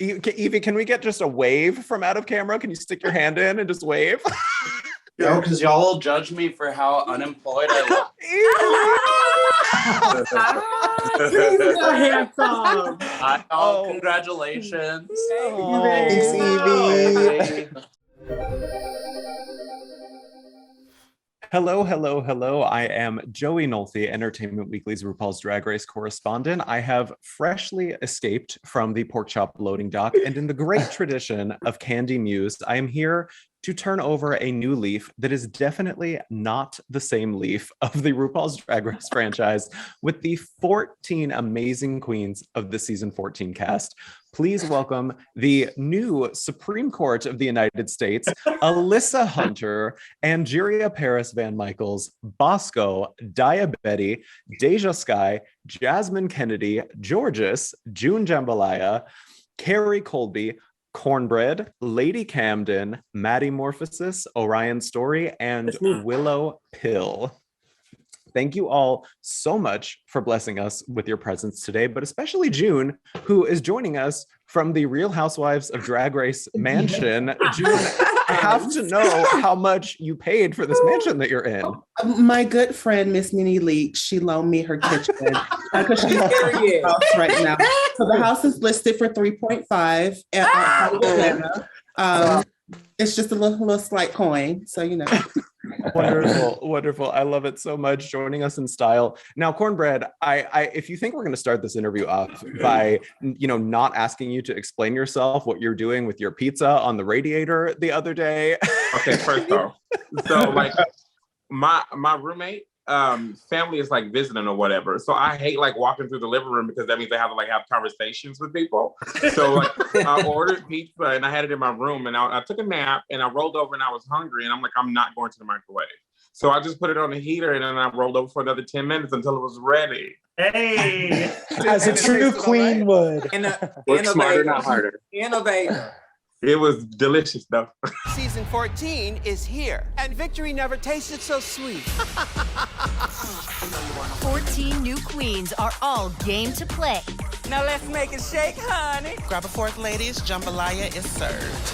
Evie, can we get just a wave from out of camera? Can you stick your hand in and just wave? No, because y'all will judge me for how unemployed I look. He's so handsome. Congratulations. Thanks, Evie. Hello. I am Joey Nolfi, Entertainment Weekly's RuPaul's Drag Race correspondent. I have freshly escaped from the pork chop loading dock, and in the great tradition of Kandy Muse, I am here to turn over a new leaf that is definitely not the same leaf of the RuPaul's Drag Race franchise with the 14 amazing queens of the season 14 cast. Please welcome the new Supreme Court of the United States, Alyssa Hunter, Angeria Paris Van Michaels, Bosco, Diabetti, Deja Sky, Jasmine Kennedy, Georges, June Jambalaya, Carrie Colby, Cornbread, Lady Camden, Maddy Morphosis, Orion Story, and Willow Pill. Thank you all so much for blessing us with your presence today, but especially June, who is joining us from the Real Housewives of Drag Race mansion. June, I have to know how much you paid for this mansion that you're in. My good friend, Miss Minnie Leak, she loaned me her kitchen because she's in house right now. So the house is listed for 3.5 at Atlanta. It's just a little slight coin, so you know. Wonderful. I love it so much. Joining us in style. Now, Cornbread, I if you think we're going to start this interview off by, not asking you to explain yourself, what you're doing with your pizza on the radiator the other day. Okay, first off, so like my roommate family is like visiting or whatever, so I hate like walking through the living room because that means they have to like have conversations with people. So like I ordered pizza and I had it in my room, and I took a nap and I rolled over and I was hungry, and I'm like, I'm not going to the microwave, so I just put it on the heater and then I rolled over for another 10 minutes until it was ready. Hey, as a true queen would. Work smarter, not harder. Innovator. It was delicious though. Season 14 is here, and victory never tasted so sweet. 14 new queens are all game to play. Now let's make it shake, honey. Grab a fork, ladies. Jambalaya is served.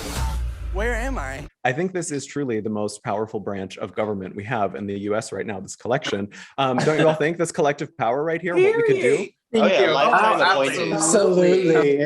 Where am I? I think this is truly the most powerful branch of government we have in the US right now, this collection. Don't you all think this collective power right here, what we could do? Lifetime appointment. Absolutely.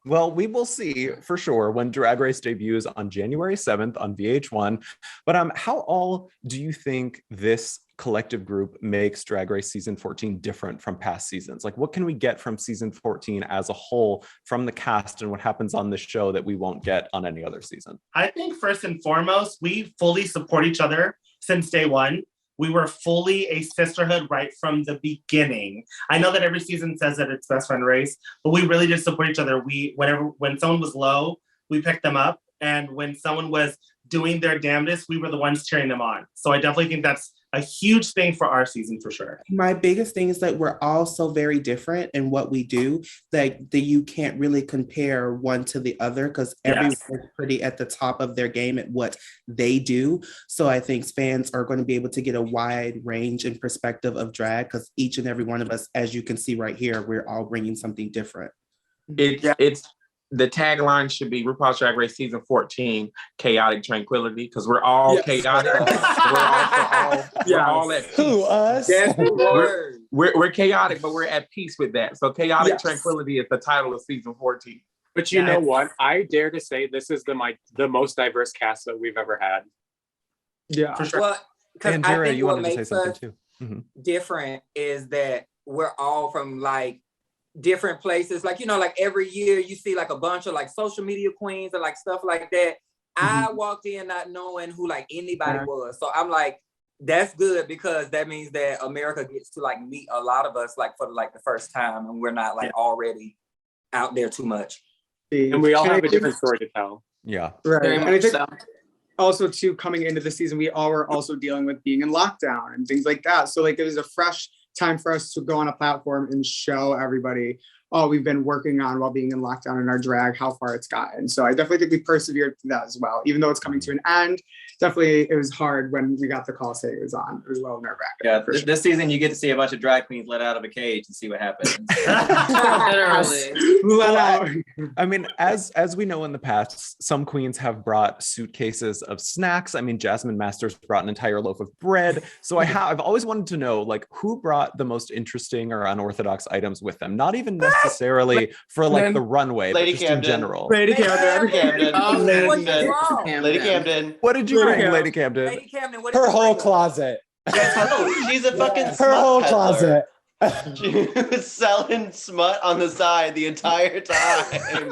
Well, we will see for sure when Drag Race debuts on January 7th on VH1. But how all do you think this collective group makes Drag Race season 14 different from past seasons? Like, what can we get from season 14 as a whole from the cast and what happens on this show that we won't get on any other season? I think first and foremost, we fully support each other since day one. We were fully a sisterhood right from the beginning. I know that every season says that it's best friend race, but we really did support each other. When someone was low, we picked them up. And when someone was doing their damnedest, we were the ones cheering them on. So I definitely think that's a huge thing for our season for sure. My biggest thing is that we're all so very different in what we do that you can't really compare one to the other because everyone's pretty at the top of their game at what they do. So I think fans are going to be able to get a wide range and perspective of drag because each and every one of us, as you can see right here, we're all bringing something different. It's the tagline should be RuPaul's Drag Race season 14, chaotic tranquility, because we're all chaotic. We're all at peace. Who, us? We're chaotic, but we're at peace with that. So chaotic tranquility is the title of season 14. But you know what? I dare to say this is the most diverse cast that we've ever had. Yeah, for sure. Well, And I Jera, think you what wanted to say makes something us too. Mm-hmm. different is that we're all from like different places. Like, like every year you see like a bunch of like social media queens and like stuff like that. I walked in not knowing who like anybody was. So I'm like, that's good because that means that America gets to like meet a lot of us like for like the first time and we're not like already out there too much. And we all have a different story to tell. Yeah. Right. Very And I much think so. also too, coming into the season, we all were also dealing with being in lockdown and things like that. So like it was a fresh time for us to go on a platform and show everybody all we've been working on while being in lockdown in our drag, how far it's gotten. So I definitely think we persevered through that as well. Even though it's coming to an end, definitely it was hard when we got the call saying it was on. It was a little nerve-wracking. Yeah, this season you get to see a bunch of drag queens let out of a cage and see what happens. Literally. I mean, as we know in the past, some queens have brought suitcases of snacks. I mean, Jasmine Masters brought an entire loaf of bread. So I've always wanted to know, like, who brought the most interesting or unorthodox items with them? Not even necessarily for like the runway, Lady but just Camden. in general. Lady Camden. Lady Camden. What did you bring, Lady Camden? Lady Camden, what did Her you whole bring? closet. She's a fucking Her whole closet. She was selling smut on the side the entire time.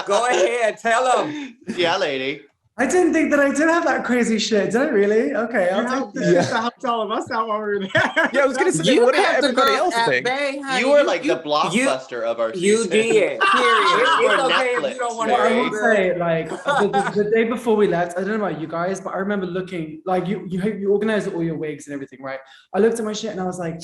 Go ahead, tell them. Yeah, lady. I didn't think that I did have that crazy shit. Did I really? Okay, I'll take That helped all of us out while we were there. Yeah, I was gonna say, what did everybody else think? You were like the blockbuster of our season. You did. Period. It's okay if you don't want to. Well, I will say, like, the day before we left, I don't know about you guys, but I remember looking, like, you organized all your wigs and everything, right? I looked at my shit and I was like,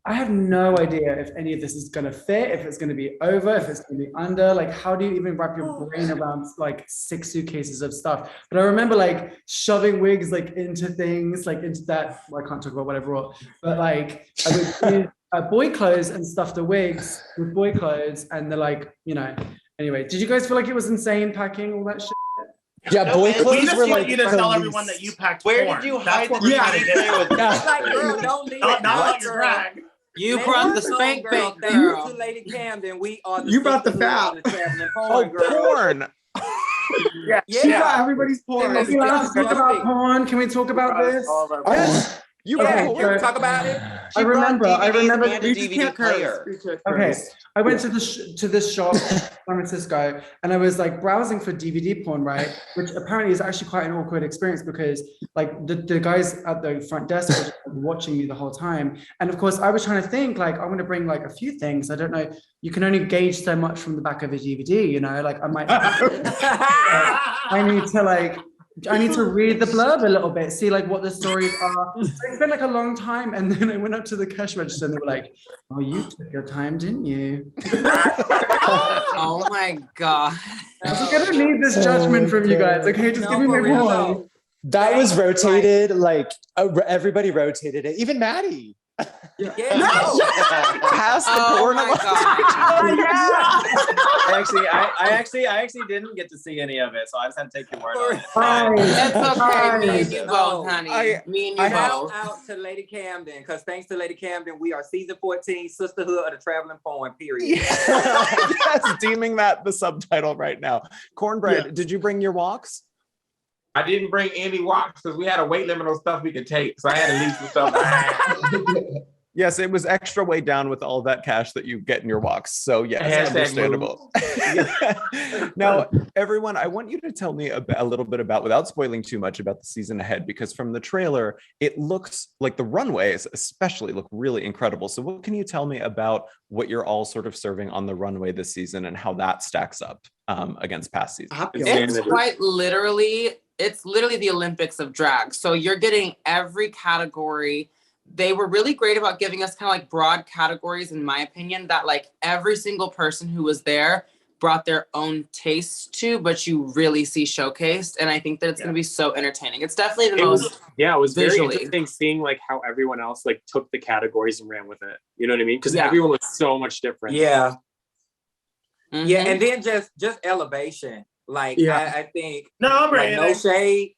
I have no idea if any of this is gonna fit, if it's gonna be over, if it's gonna be under. Like, how do you even wrap your brain around like 6 suitcases of stuff? But I remember like shoving wigs like into things, like into that. Well, I can't talk about what I brought, but like I would use boy clothes and stuff the wigs with boy clothes, and they're like, you know. Anyway, did you guys feel like it was insane packing all that shit? Yeah, no, boy clothes were like. You to tell everyone that you packed. Where porn. did you That's hide what the we're trying to get with. It's like, girl, don't leave it. Not your drag. You brought the spank bank, girl. To Lady Camden, we are the. You brought the fat. Porn. Yeah, she brought everybody's porn. Can we talk about porn? Can we talk about this? Yes. You can we talk about it? I remember. You just can't player. Okay, I went to this shop in San Francisco, and I was like browsing for DVD porn, right? Which apparently is actually quite an awkward experience because like the guys at the front desk were just watching me the whole time, and of course I was trying to think like I'm gonna bring like a few things. I don't know. You can only gauge so much from the back of a DVD, you know. Like I might. I need to read the blurb a little bit, see like what the stories are. It's been like a long time, and then I went up to the cash register and they were like, "Oh, you took your time, didn't you?" Oh my god! I was like, I don't need this judgment from you guys. Okay, just give me my porn. That was rotated, like everybody rotated it, even Maddy. Yeah. Pass the porn. I actually didn't get to see any of it, so I just had to take your word on it. That's okay. Me and you both, honey. Me and you both. Out to Lady Camden, because thanks to Lady Camden, we are season 14, Sisterhood of the Traveling Poem. Period. Yes, deeming that the subtitle right now. Cornbread, did you bring your walks? I didn't bring any walks because we had a weight limit on stuff we could take. So I had to leave some stuff. Yes, it was extra weighed down with all that cash that you get in your walks. So yes, understandable. Now, everyone, I want you to tell me a little bit about, without spoiling too much, about the season ahead, because from the trailer, it looks like the runways especially look really incredible. So what can you tell me about what you're all sort of serving on the runway this season and how that stacks up against past seasons? It's literally the Olympics of drag. So you're getting every category. They were really great about giving us kind of like broad categories, in my opinion, that like every single person who was there brought their own taste to, but you really see showcased. And I think that it's going to be so entertaining. It's definitely the most it was very visually interesting seeing like how everyone else like took the categories and ran with it. You know what I mean? Because everyone was so much different. Yeah. Mm-hmm. Yeah, and then just elevation. Like I think no shade.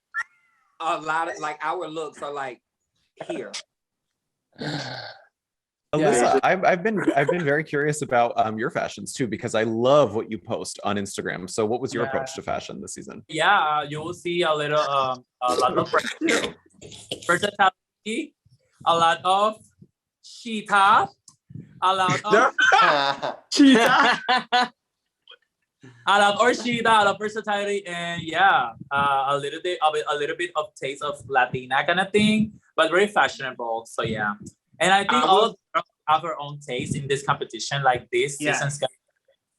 A lot of like our looks are like here. Alyssa, I've been very curious about your fashions too, because I love what you post on Instagram. So what was your approach to fashion this season? Yeah, you will see a little a lot of versatility, a lot of cheetah, a lot of cheetah. A lot of versatility, and a little bit of taste of Latina kind of thing, but very fashionable. So yeah, and I think all of us have our own taste in this competition. Like this season's gonna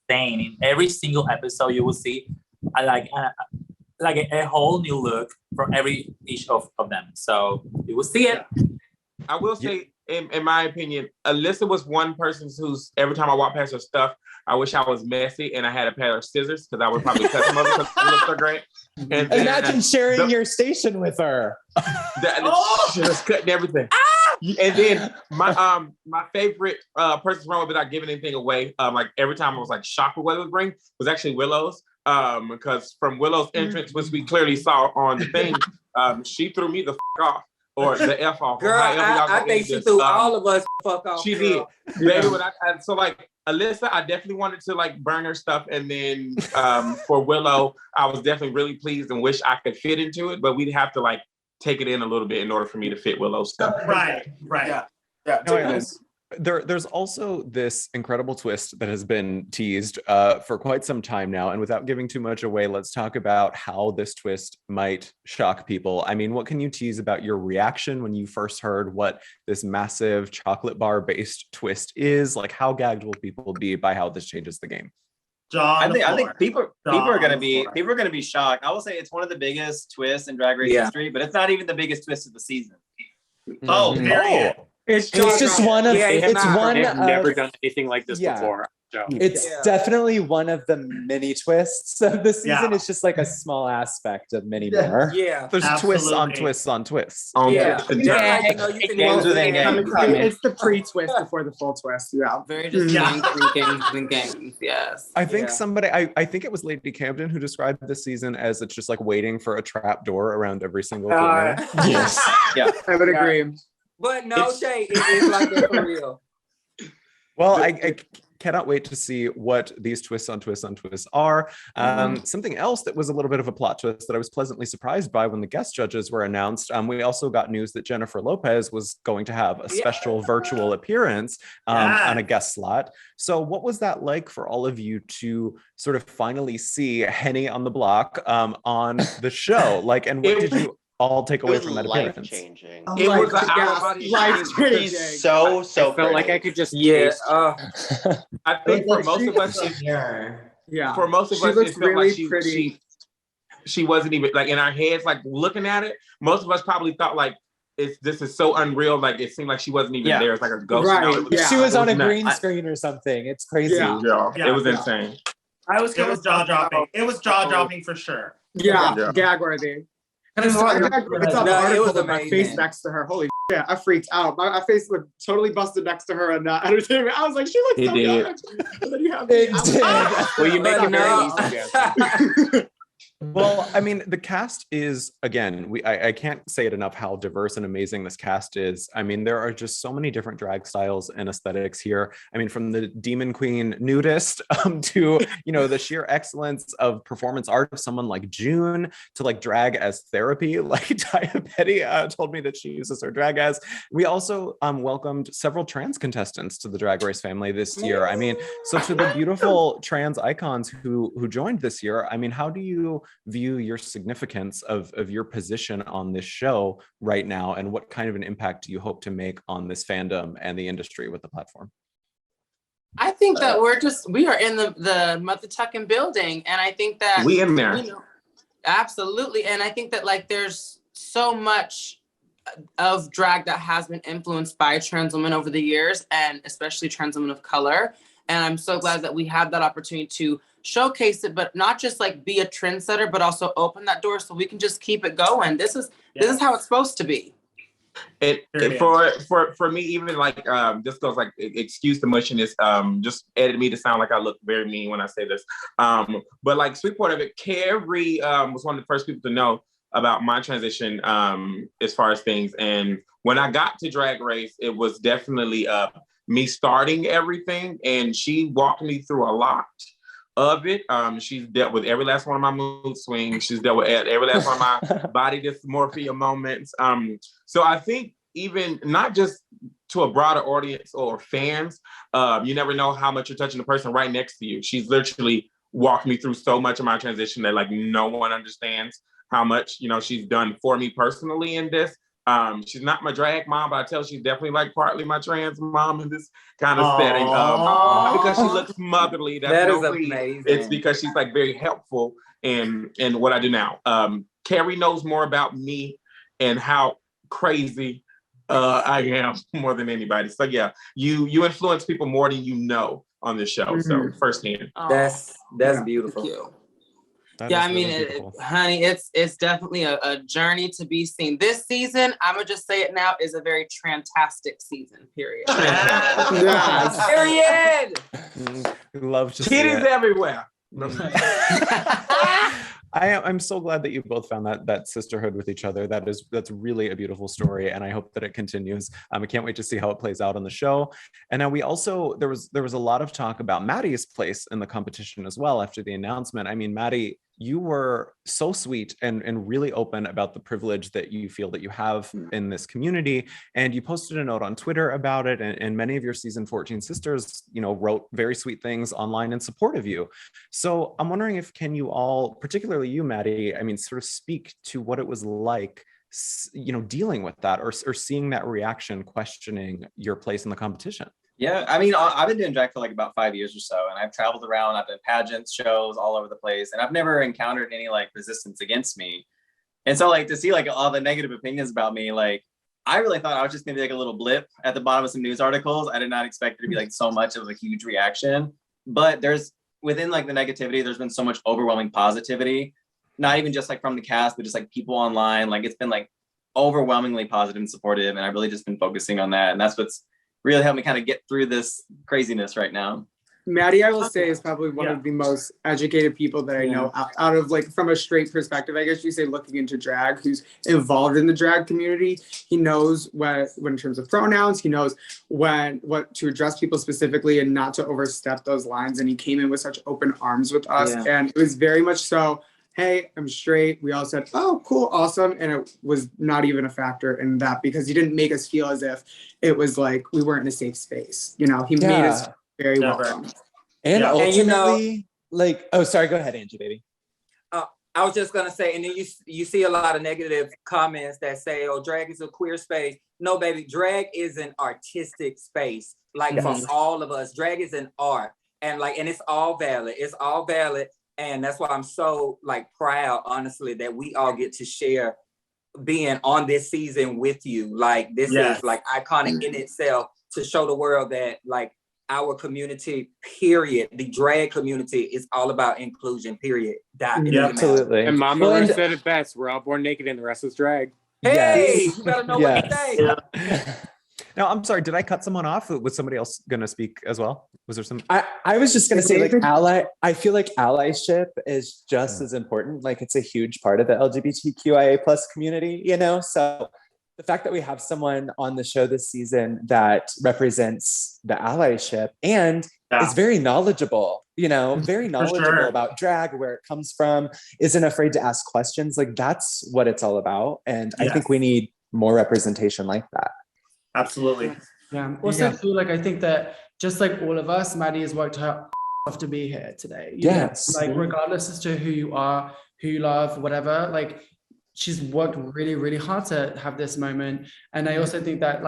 be insane. In every single episode, you will see a whole new look from each of them. So you will see it. I will say in my opinion, Alyssa was one person who's every time I walk past her stuff, I wish I was messy and I had a pair of scissors because I would probably cut them over because it looks so great. And imagine sharing your station with her. She was cutting everything. And then my favorite person's runway without giving anything away, like every time I was like shocked with what it would bring, was actually Willow's. Because from Willow's entrance, which we clearly saw on the thing, she threw me the off. Or the F off. Girl, I think she threw all of us fuck off. She did. Baby, so like Alyssa, I definitely wanted to like burn her stuff. And then for Willow, I was definitely really pleased and wish I could fit into it, but we'd have to like take it in a little bit in order for me to fit Willow's stuff. Right. Yeah. There's also this incredible twist that has been teased for quite some time now. And without giving too much away, let's talk about how this twist might shock people. I mean, what can you tease about your reaction when you first heard what this massive chocolate bar based twist is? Like, how gagged will people be by how this changes the game? I think people are gonna be shocked. I will say it's one of the biggest twists in Drag Race history, but it's not even the biggest twist of the season. Oh, period. It's just one of They've never done anything like this before. So. It's definitely one of the many twists of the season. It's just like a small aspect of many more. Yeah, there's twists on twists on twists. Games within games. It's the pre-twist before the full twist. Yeah, very just games. Yes. I think I think it was Lady Camden who described this season as it's just like waiting for a trap door around every single corner. Yes. Yeah, I would agree. But no shade, it is like that for real. Well, I cannot wait to see what these twists on twists on twists are. Something else that was a little bit of a plot twist that I was pleasantly surprised by when the guest judges were announced. We also got news that Jennifer Lopez was going to have a special virtual appearance on a guest slot. So what was that like for all of you to sort of finally see Henny on the block on the show? Like, and what did you all take away from that appearance? Life-changing. It was life-changing. He's so I felt pretty. like I could just I think for most of us, for most of us, it felt like she wasn't even like in our heads, like looking at it. Most of us probably thought like this is so unreal. Like it seemed like she wasn't even there. It's like a ghost. Right. She was on a green screen or something. It's crazy. It was insane. It was jaw dropping. It was jaw dropping for sure. Yeah. Gag worthy. And it's it was my face next to her. Holy shit, I freaked out. My face looked totally busted next to her in entertainment. I was like, she looks so good. And then you have Well, you make it very easy. Well, I mean, the cast is, again, I can't say it enough how diverse and amazing this cast is. I mean, there are just so many different drag styles and aesthetics here. I mean, from the Demon Queen nudist to, the sheer excellence of performance art of someone like June to like drag as therapy, like Taya Petty told me that she uses her drag as. We also welcomed several trans contestants to the Drag Race family this year. I mean, so to the beautiful trans icons who joined this year, I mean, how do you view your significance of your position on this show right now, and what kind of an impact do you hope to make on this fandom and the industry with the platform? I think that we are in the Mother Tucking building, and I think that we in there. Absolutely, and I think that like there's so much of drag that has been influenced by trans women over the years, and especially trans women of color. And I'm so glad that we have that opportunity to showcase it, but not just like be a trendsetter, but also open that door so we can just keep it going. This is how it's supposed to be. For me, even like this goes like excuse the mushiness, just edit me to sound like I look very mean when I say this. But like sweet part of it, Carrie was one of the first people to know about my transition as far as things. And when I got to Drag Race, it was definitely me starting everything, and she walked me through a lot of it. She's dealt with every last one of my mood swings. She's dealt with every last one of my body dysmorphia moments. So I think even not just to a broader audience or fans, you never know how much you're touching the person right next to you. She's literally walked me through so much of my transition that like no one understands how much, she's done for me personally in this. She's not my drag mom, but I tell she's definitely like partly my trans mom in this kind of setting. Because she looks motherly. That is amazing. It's because she's like very helpful in what I do now. Carrie knows more about me and how crazy I am more than anybody. So yeah, you influence people more than you know on this show. So firsthand. That's beautiful. Yeah, I mean, honey, it's definitely a journey to be seen. This season, I'm gonna just say it now, is a very fantastic season. Period. Period. Love to see Titties it. everywhere. I'm so glad that you both found that sisterhood with each other. That's really a beautiful story, and I hope that it continues. I can't wait to see how it plays out on the show. And now we also there was a lot of talk about Maddy's place in the competition as well after the announcement. I mean, Maddy, you were so sweet and really open about the privilege that you feel that you have in this community. And you posted a note on Twitter about it. And many of your season 14 sisters, wrote very sweet things online in support of you. So I'm wondering if can you all, particularly you, Maddy, I mean, sort of speak to what it was like, dealing with that or seeing that reaction, questioning your place in the competition. Yeah, I mean, I've been doing drag for like about 5 years or so, and I've traveled around, I've done pageants, shows all over the place, and I've never encountered any like resistance against me. And so like to see like all the negative opinions about me, like I really thought I was just gonna be like a little blip at the bottom of some news articles. I did not expect it to be like so much of a huge reaction, but there's within like the negativity, there's been so much overwhelming positivity, not even just like from the cast, but just like people online. Like it's been like overwhelmingly positive and supportive, and I've really just been focusing on that, and that's what's really helped me kind of get through this craziness right now. Maddy, I will say, is probably one of the most educated people that I know out of like from a straight perspective, I guess you say, looking into drag, who's involved in the drag community. He knows when in terms of pronouns, he knows what to address people specifically and not to overstep those lines. And he came in with such open arms with us. Yeah. And it was very much so, hey, I'm straight. We all said, oh, cool, awesome. And it was not even a factor in that because he didn't make us feel as if it was like we weren't in a safe space. He made us very welcome. And ultimately, sorry, go ahead, Angie, baby. I was just gonna say, and then you see a lot of negative comments that say, oh, drag is a queer space. No, baby, drag is an artistic space. Like for all of us, drag is an art. And it's all valid. It's all valid. And that's why I'm so proud, honestly, that we all get to share being on this season with you. Like this is iconic in itself to show the world that our community, period, the drag community is all about inclusion, period. Absolutely. And Mama said it best. We're all born naked and the rest is drag. Hey, you better know what to say. Yeah. Now, I'm sorry, did I cut someone off? Was somebody else going to speak as well? Was there some? I was just going to say, I feel like allyship is just as important. Like, it's a huge part of the LGBTQIA plus community, So the fact that we have someone on the show this season that represents the allyship and is very knowledgeable, very knowledgeable about drag, where it comes from, isn't afraid to ask questions. Like, that's what it's all about. And I think we need more representation like that. Absolutely. Yeah. Also, too, I think that just like all of us, Maddy has worked her off to be here today. Yes. Regardless as to who you are, who you love, whatever, she's worked really, really hard to have this moment. And I also think that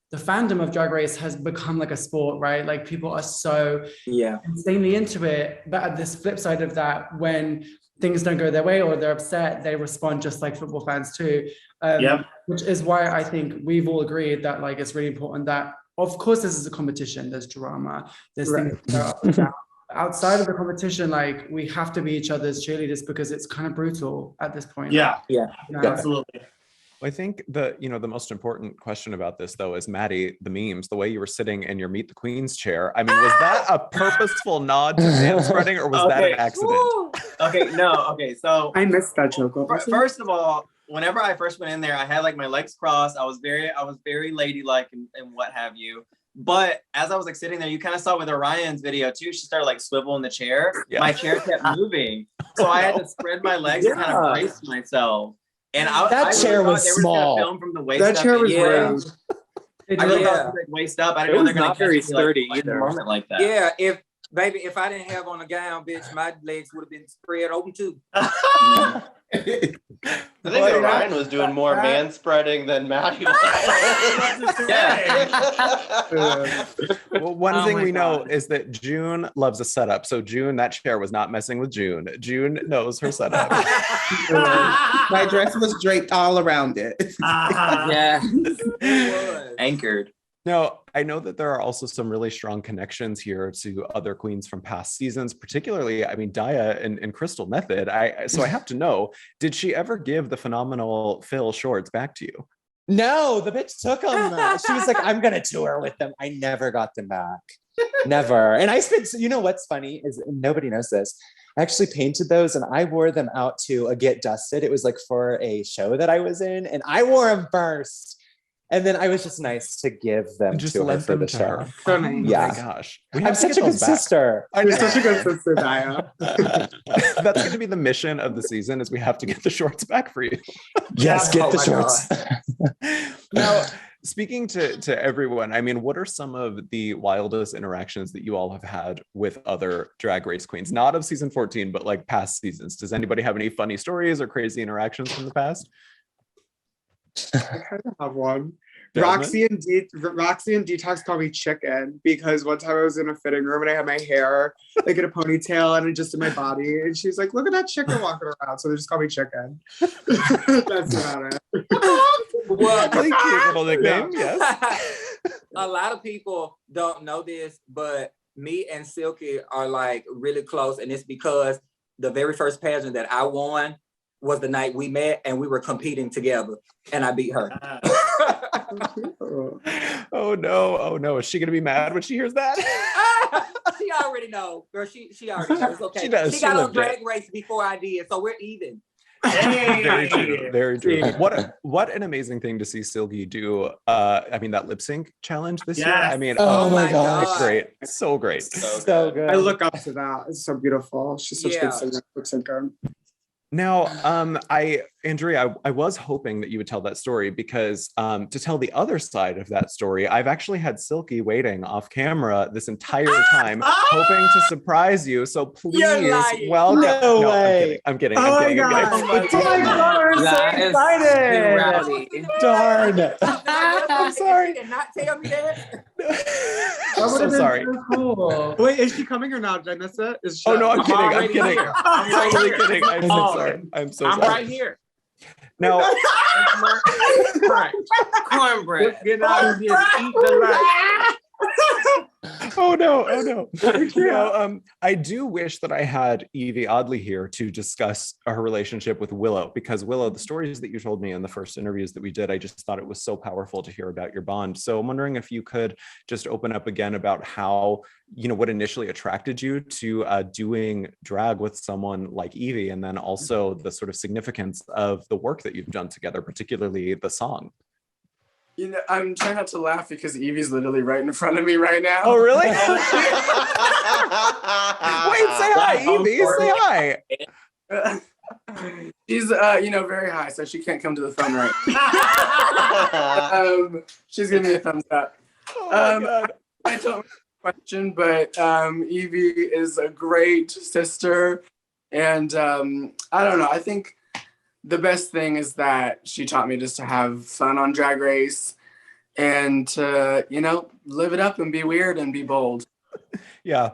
the fandom of Drag Race has become a sport, right? People are so insanely into it. But at this flip side of that, when things don't go their way or they're upset, they respond just like football fans too. Which is why I think we've all agreed that it's really important that, of course, this is a competition, there's drama, there's things that are up and down. Outside of the competition, we have to be each other's cheerleaders because it's kind of brutal at this point. Yeah, absolutely. I think the most important question about this though is, Maddy, the memes, the way you were sitting in your Meet the Queens chair. I mean, was that a purposeful nod to Manspreading or was that an accident? So I missed that joke. First of all, whenever I first went in there, I had my legs crossed. I was very ladylike and what have you. But as I was sitting there, you kind of saw with Orion's video too, she started swiveling the chair. Yeah. My chair kept moving. So I had to spread my legs and kind of brace myself. And that chair was small. Film from the waist that up. Chair was I really thought it was waist up. I didn't know they're going to very sturdy either. A moment like that. Yeah, if I didn't have on a gown, bitch, my legs would have been spread open too. I think Orion was doing more manspreading than Maddy was. Well, one thing we know is that June loves a setup. So June, that chair was not messing with June. June knows her setup. My dress was draped all around it. Yeah. Anchored. Now, I know that there are also some really strong connections here to other queens from past seasons, particularly, I mean, Daya and Crystal Method. So I have to know, did she ever give the phenomenal Phil shorts back to you? No, the bitch took them. She was like, I'm going to tour with them. I never got them back. Never. And I spent, you know what's funny is nobody knows this. I actually painted those and I wore them out to a Get Dusted. It was like for a show that I was in and I wore them first. And then I was just nice to give them just to her for the to show. her. Oh my gosh. I'm such a good sister. I'm such a good sister, Daya. That's going to be the mission of the season is we have to get the shorts back for you. Yes, get the shorts. Now, speaking to everyone, I mean, what are some of the wildest interactions that you all have had with other Drag Race queens? Not of season 14, but like past seasons. Does anybody have any funny stories or crazy interactions from the past? I kind of have one. Jasmine? Roxy and Detox called me chicken because one time I was in a fitting room and I had my hair like in a ponytail and just in my body, and she's like, "Look at that chicken walking around." So they just call me chicken. That's about it. Well, really cute little nickname. Yes. A lot of people don't know this, but me and Silky are like really close, and it's because the very first pageant that I won was the night we met and we were competing together and I beat her. Oh no. Is she gonna be mad when she hears that? She already knows. Girl, she already knows. It's okay. She does. She got on lived it. Drag Race before I did, so we're even. Very true. Very true. What an amazing thing to see Silky do. I mean, that lip sync challenge this year. I mean, oh my gosh. It's great. So great. So good. I look up to that. It's so beautiful. She's such a good singer, lip syncer. Now, Andrea, I was hoping that you would tell that story because to tell the other side of that story, I've actually had Silky waiting off camera this entire time, hoping to surprise you. So please welcome. No way. I'm kidding. Oh my God, I'm so excited. Darn. I'm sorry. Did not tell me that. I'm so sorry. So cool. Wait, is she coming or not? Did I miss it? Is she... Oh no, I'm kidding. I'm already kidding. here. I'm totally kidding. I'm so sorry. I'm so I'm sorry. right here. Now, Cornbread. Get out here and eat the light. oh no. Now, I do wish that I had Evie Oddly here to discuss her relationship with Willow, because Willow, the stories that you told me in the first interviews that we did, I just thought it was so powerful to hear about your bond. So I'm wondering if you could just open up again about how, what initially attracted you to doing drag with someone like Evie, and then also the sort of significance of the work that you've done together, particularly the song. I'm trying not to laugh because Evie's literally right in front of me right now. Oh, really? Wait, say hi, Evie. Say hi. She's, very high, so she can't come to the phone right. She's giving me a thumbs up. Oh my God. I don't have a question, but Evie is a great sister, and I don't know. I think the best thing is that she taught me just to have fun on Drag Race and to, live it up and be weird and be bold. Yeah.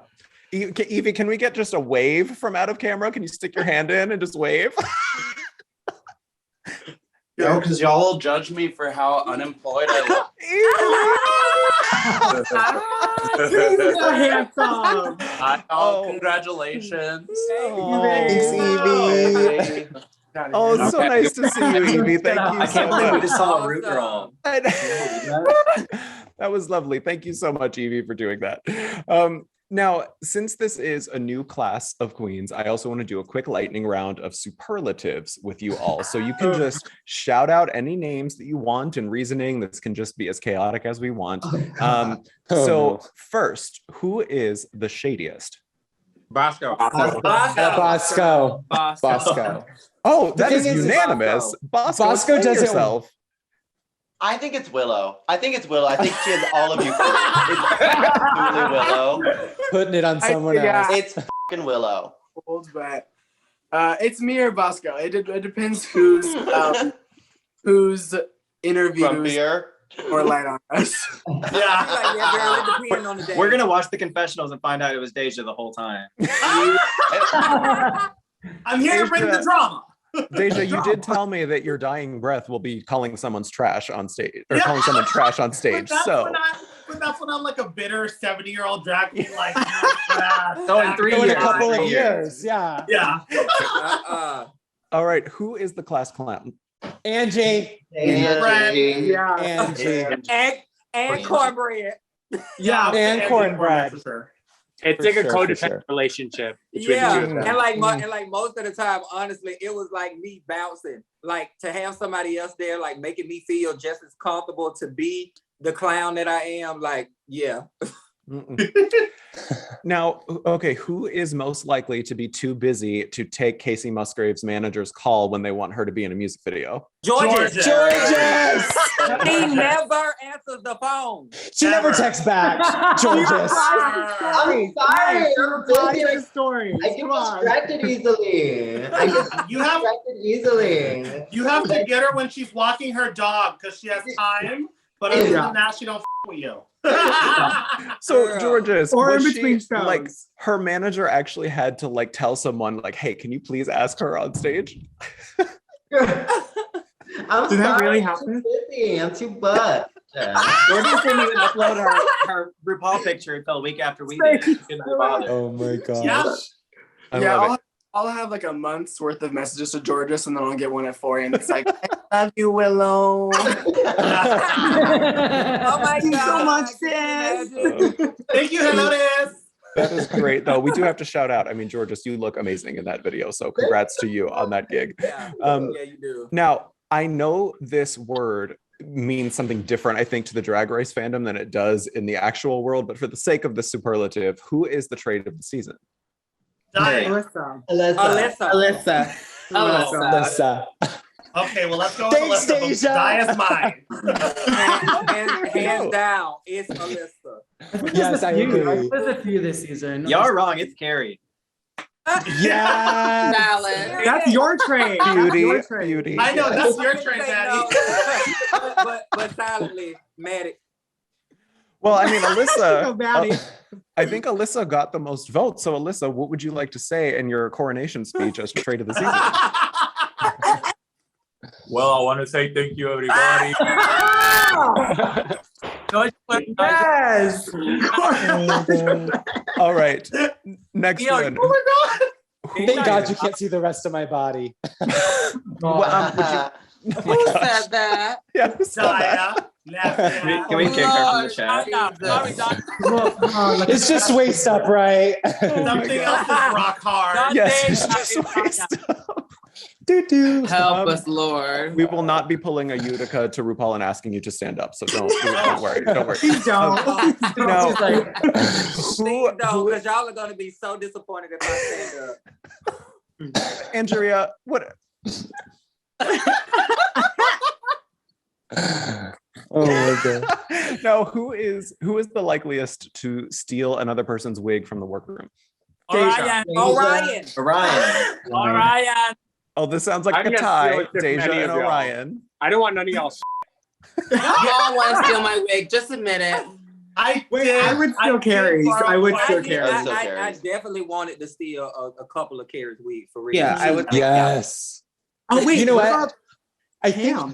Evie, can we get just a wave from out of camera? Can you stick your hand in and just wave? No, because y'all will judge me for how unemployed I look. Handsome. Congratulations. Thanks, Evie. Oh, it's so nice to see you, Evie. Thank you I so can't believe we much. just saw a root girl. That was lovely. Thank you so much, Evie, for doing that. Now, since this is a new class of queens, I also want to do a quick lightning round of superlatives with you all. So you can just shout out any names that you want and reasoning. This can just be as chaotic as we want. So first, who is the shadiest? Bosco. Bosco. Oh, that is unanimous. Bosco does yourself. I think it's Willow. I think she has all of you. It's absolutely Willow. Putting it on someone else. It's fucking Willow. But It's me or Bosco. It depends who's interviews or light on us. We're gonna watch the confessionals and find out it was Deja the whole time. I'm here to bring the drama. Deja, you did tell me that your dying breath will be calling someone's trash on stage, or calling someone trash on stage. But that's when I'm like a bitter 70-year-old drag queen, like, so in 3 years, a couple of years, yeah. All right, who is the class clown? Angie. Angie. And cornbread. Yeah, and cornbread. It's like a codependent relationship. And like most of the time, honestly, it was like me bouncing. Like to have somebody else there, like making me feel just as comfortable to be the clown that I am. Like, yeah. Now, okay, who is most likely to be too busy to take Casey Musgrave's manager's call when they want her to be in a music video? Georges. He Georges. never answers the phone. She never texts back. Georges. I'm sorry. I'm busy. Story. I get distracted easily. You have to get her when she's walking her dog because she has time. But other than that, she don't with you. So Georges, or in was between she, like her manager actually had to like tell someone like, hey, can you please ask her on stage? Did that really happen? I'm too butt. Georges didn't even upload her RuPaul picture until a week after we did. She couldn't be bothered. Oh my god. Yeah. I love it. I'll have like a month's worth of messages to Georges, and then I'll get one at 4 a.m. It's like, I love you, Willow. Oh my Thank you God. so much, sis. Thank you, Helotes. That is great, though. We do have to shout out. I mean, Georges, you look amazing in that video. So congrats to you on that gig. Yeah, you do. Now, I know this word means something different, I think, to the Drag Race fandom than it does in the actual world. But for the sake of the superlative, who is the trade of the season? Alyssa. Okay, well, let's go Thanks, with Alyssa. Deja. Di is mine. Hands down, it's Alyssa. Yes, I agree. There's a few this season. Y'all are wrong. It's Carrie. Yeah. Valid. That's your train. Beauty. I know, that's your train, Maddy. But silently, Maddy. Well, I mean, Alyssa, Maddie. I think Alyssa got the most votes. So, Alyssa, what would you like to say in your coronation speech as trade of the season? Well, I want to say thank you, everybody. Yes. All right. Next Yeah, one. Oh my God. Thank God you can't see the rest of my body. Who said that? Yeah, who said that? Daya. Can we kick her from the chat? It's just waist up, right? Something else is rock hard. Yes, it's just waist up. Help us, Lord. We will not be pulling a Utica to RuPaul and asking you to stand up. So don't worry. Don't worry. Please don't. No. Please don't, because y'all are going to be so disappointed if I stand up. Andrea, what? Oh my god. Now, who is the likeliest to steal another person's wig from the workroom? Orion. Oh, this sounds like I'm a gonna tie. steal it from Deja any and of y'all. Orion. I don't want none of y'all. Y'all want to steal my wig? Just admit it. I would steal Carrie's. I would steal Carrie's. I definitely wanted to steal a couple of Carrie's wigs for real. Yeah, I would. Yes. Oh wait, you know what what? about I Pam?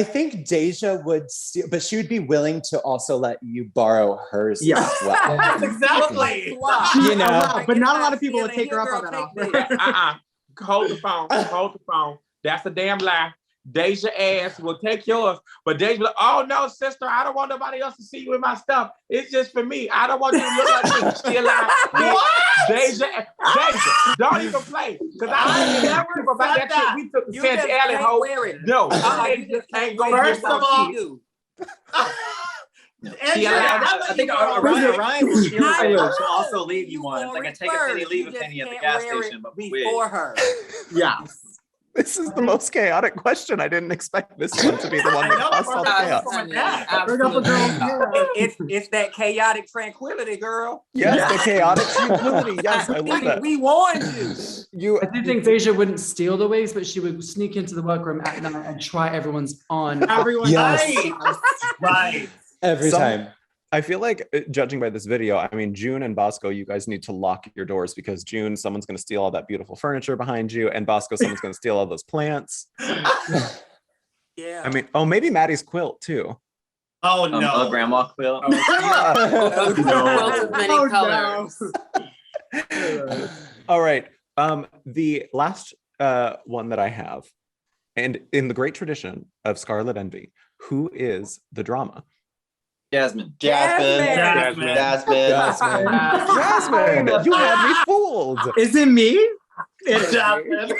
think Deja would steal, but she would be willing to also let you borrow hers Yeah. as well. Exactly. You know, but not a lot of people would take her up on that offer. Hold the phone. That's a damn lie. Deja ass will take yours, but Deja be like, oh no, sister, I don't want nobody else to see you with my stuff. It's just for me. I don't want you to look like me. She alive. Deja, don't even play. Because I never about that shit. We took the Sandy Alley home. No, I just can't go First of all, I think Orion will steal it, but she'll also leave you one. Like I take a penny, leave a penny at the gas station, but before her. Yeah. This is the most chaotic question. I didn't expect this one to be the one that caused all the chaos. It's that chaotic tranquility, girl. Yes, the chaotic tranquility. Yes, I love that. We warned you. I do think Deja wouldn't steal the wigs, but she would sneak into the workroom at night and try everyone's on. Everyone's right. Every time. I feel like, judging by this video, I mean, June and Bosco, you guys need to lock your doors because June, someone's going to steal all that beautiful furniture behind you, and Bosco, someone's going to steal all those plants. Yeah. I mean, maybe Maddie's quilt too. Oh no, a grandma quilt. All right. The last one that I have, and in the great tradition of Scarlet Envy, who is the drama? Jasmine. You had me fooled. Is it me? It's Jasmine.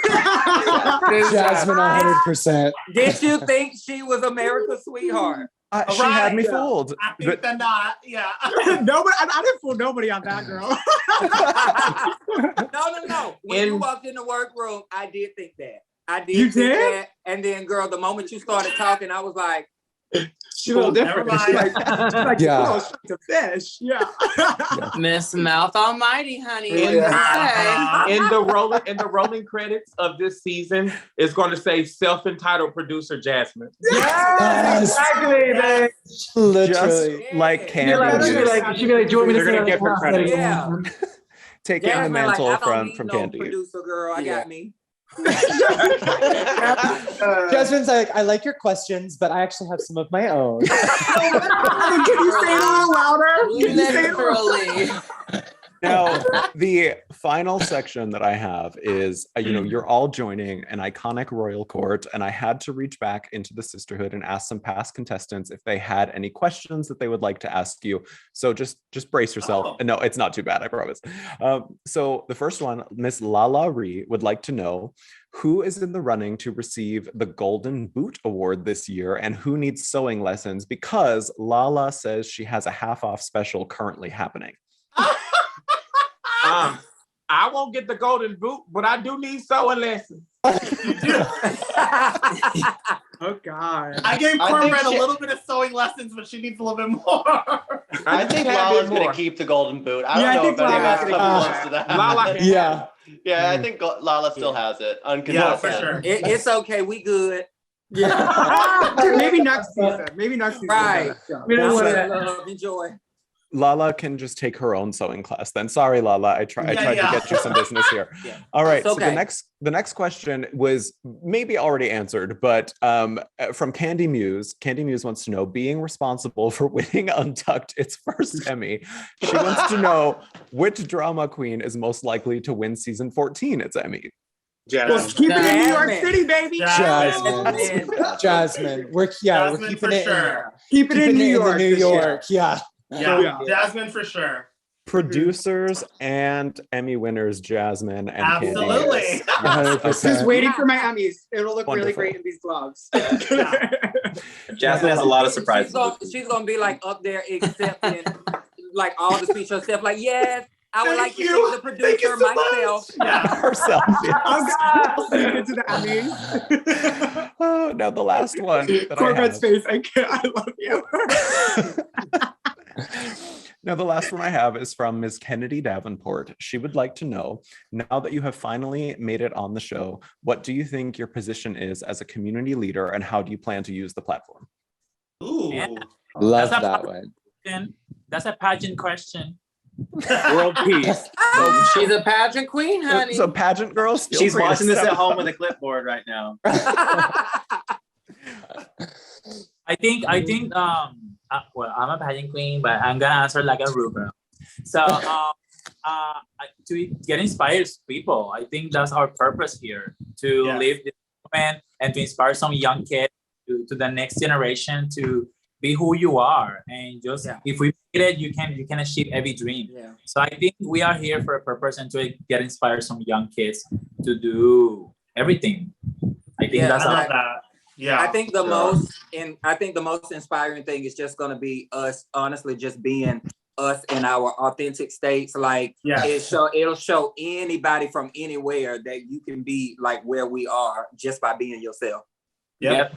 Jasmine 100%. Did you think she was America's sweetheart? She had me fooled. I think they're not. Yeah. Nobody. I didn't fool nobody on that, girl. No. When you walked in the workroom, I did think that. I did. You think did? that. And then, girl, the moment you started talking, I was like, she's a little different. She's like yeah. To fish. Yeah. Miss Mouth Almighty, honey. In the rolling credits of this season, it's going to say self-entitled producer Jasmine. Yes, exactly. Just like Kandy. She'd be like, do you want me to They're gonna say get her credit. yeah. Taking the mantle from Kandy. Producer girl, I got me. Jasmine's like, I like your questions, but I actually have some of my own. Can you say it a little louder? Literally. Now, the final section that I have is, you're all joining an iconic royal court, and I had to reach back into the sisterhood and ask some past contestants if they had any questions that they would like to ask you. So just brace yourself. No, it's not too bad, I promise. So the first one, Miss Lala Ri would like to know who is in the running to receive the Golden Boot Award this year and who needs sewing lessons because Lala says she has a half-off special currently happening. I won't get the golden boot, but I do need sewing lessons. Oh God! I gave Cornbread a little bit of sewing lessons, but she needs a little bit more. I think Lala's going to keep the golden boot. I don't know if anyone else wants to that. Lala, yeah, I think Lala still has it. Yeah, for sure. It's okay. We good. Yeah. Maybe next season. Right. We don't want to enjoy. Lala can just take her own sewing class then. Sorry, Lala. I tried to get you some business here. Yeah. All right. Okay. So the next question was maybe already answered, but from Kandy Muse. Kandy Muse wants to know, being responsible for winning Untucked its first Emmy, she wants to know which drama queen is most likely to win season 14 its Emmy. Well, keep it in New York City, baby. Jasmine. We're keeping it sure. Keep it in New York. Yeah. Jasmine for sure. Producers and Emmy winners, Jasmine and absolutely. Just waiting for my Emmys. It'll look really great in these gloves. Jasmine has a lot of surprises. She's gonna be like up there accepting like all the speech herself. Like, yes, I would like to thank the producer myself. Herself. I'll sneak into the Emmys. Oh, now the last one. Cornbread's face. I love you. Now, the last one I have is from Ms. Kennedy Davenport. She would like to know, now that you have finally made it on the show, what do you think your position is as a community leader and how do you plan to use the platform? Ooh. Yeah. Love that one. That's a pageant question. World peace. She's a pageant queen, honey. So pageant girl. She's watching this at home with a clipboard right now. I think well, I'm a pageant queen, but I'm gonna answer like a RuPaul. So to get inspired people, I think that's our purpose here, to live this moment and to inspire some young kids to the next generation to be who you are. And just if we make it, you can achieve every dream. Yeah. So I think we are here for a purpose and to get inspired some young kids to do everything. I think that's I love that. Yeah. I think the most inspiring thing is just going to be us, honestly, just being us in our authentic states. Like it'll show anybody from anywhere that you can be like where we are just by being yourself. Yep.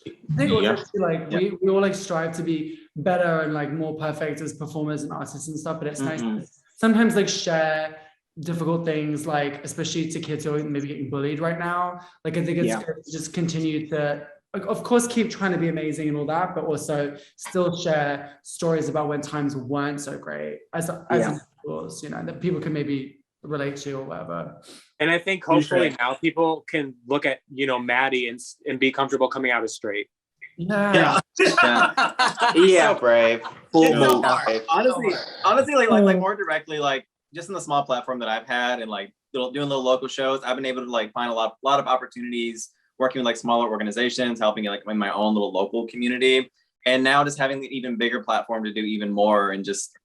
I think also like we all like strive to be better and like more perfect as performers and artists and stuff, but it's nice to sometimes like share difficult things, like especially to kids who are maybe getting bullied right now. Like I think it's good to just continue to, like, of course, keep trying to be amazing and all that, but also still share stories about when times weren't so great as individuals, you know, that people can maybe relate to or whatever. And I think hopefully now people can look at, you know, Maddy and be comfortable coming out as straight. Yeah. So brave. So brave. Honestly, like more directly, like just in the small platform that I've had and like doing little local shows, I've been able to like find a lot of opportunities working with like smaller organizations, helping like in my own little local community. And now just having an even bigger platform to do even more. And just,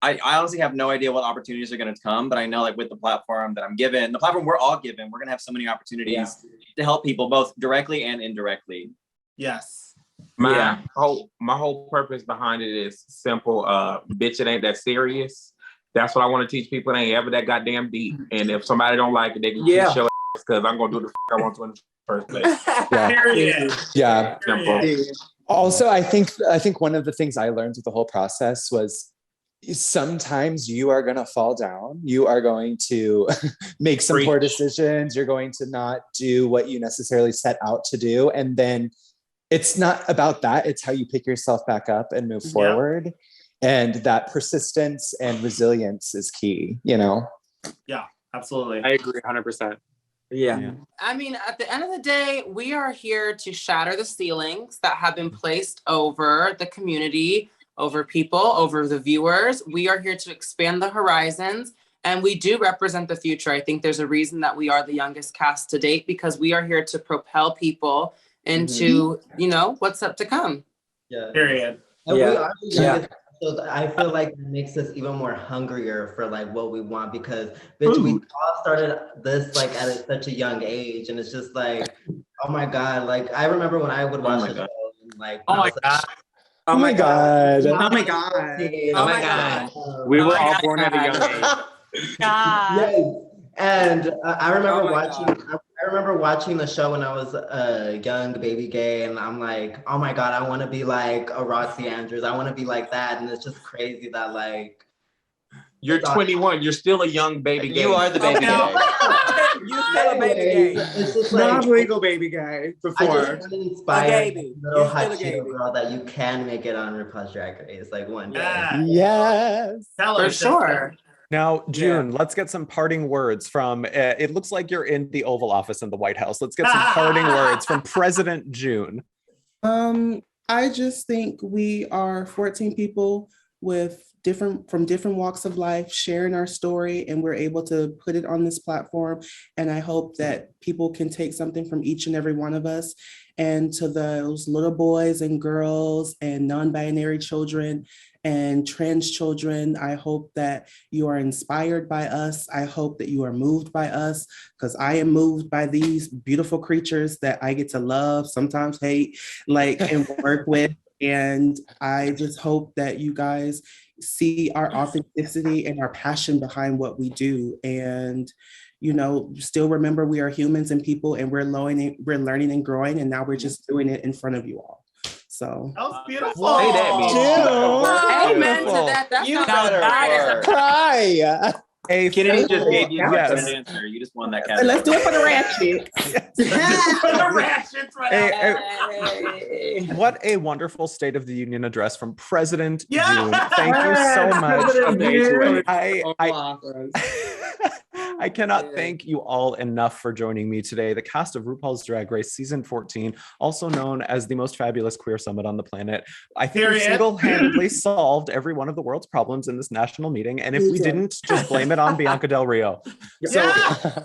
I honestly have no idea what opportunities are going to come, but I know like with the platform that I'm given, the platform we're all given, we're going to have so many opportunities to help people both directly and indirectly. Yes. My whole purpose behind it is simple. Bitch, it ain't that serious. That's what I want to teach people. It ain't ever that goddamn deep. And if somebody don't like it, they can keep showing because I'm going to do the I want to in the first place. Yeah. Simple. Also, I think one of the things I learned with the whole process was sometimes you are going to fall down. You are going to make some poor decisions. You're going to not do what you necessarily set out to do. And then it's not about that. It's how you pick yourself back up and move forward. And that persistence and resilience is key, you know? Yeah, absolutely. I agree 100%. Yeah. I mean, at the end of the day, we are here to shatter the ceilings that have been placed over the community, over people, over the viewers. We are here to expand the horizons, and we do represent the future. I think there's a reason that we are the youngest cast to date, because we are here to propel people into, you know, what's up to come. Yeah. Period. And we are the youngest, so I feel like it makes us even more hungrier for like what we want, because bitch, we all started this like at such a young age, and it's just like, oh my god, like I remember when I would watch the show and like, oh my god. Oh my god. Oh my god. Oh my god. We were all born at a young age. Yes. And I remember watching the show when I was a young baby gay, and I'm like, oh my god, I want to be like a Roxy Andrews. I want to be like that. And it's just crazy that like you're 21. You're still a young baby gay. You are the baby gay. You're still a baby gay. It's just like non-legal baby gay before. I just want to inspire little hot Cheeto girl that you can make it on RuPaul's Drag Race like one day. Yes. For sure. Now, June, let's get some parting words from, it looks like you're in the Oval Office in the White House. Let's get some parting words from President June. I just think we are 14 people from different walks of life sharing our story, and we're able to put it on this platform. And I hope that people can take something from each and every one of us. And to those little boys and girls and non-binary children and trans children, I hope that you are inspired by us. I hope that you are moved by us, because I am moved by these beautiful creatures that I get to love, sometimes hate, like, and work with. And I just hope that you guys see our authenticity and our passion behind what we do. And, you know, still remember we are humans and people, and we're learning and growing, and now we're just doing it in front of you all. So that was beautiful. Say that, Amen to that. That's You better cry. Hey, Kennedy just gave you the answer. You just won that category. Let's do it for the ratchet. What a wonderful State of the Union address from President June. Thank you so much. I cannot thank you all enough for joining me today. The cast of RuPaul's Drag Race Season 14, also known as the most fabulous queer summit on the planet. I think we single-handedly solved every one of the world's problems in this national meeting. And if we didn't, just blame it on Bianca Del Rio. So,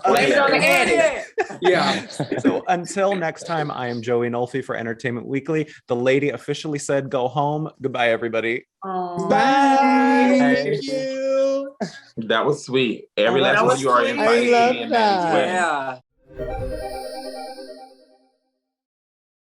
blame it on the Annie. Yeah. So until next time, I am Joey Nolfi for Entertainment Weekly. The lady officially said go home. Goodbye, everybody. Bye. Thank you. That was sweet. Every last one of you are invited. I love that. Yeah.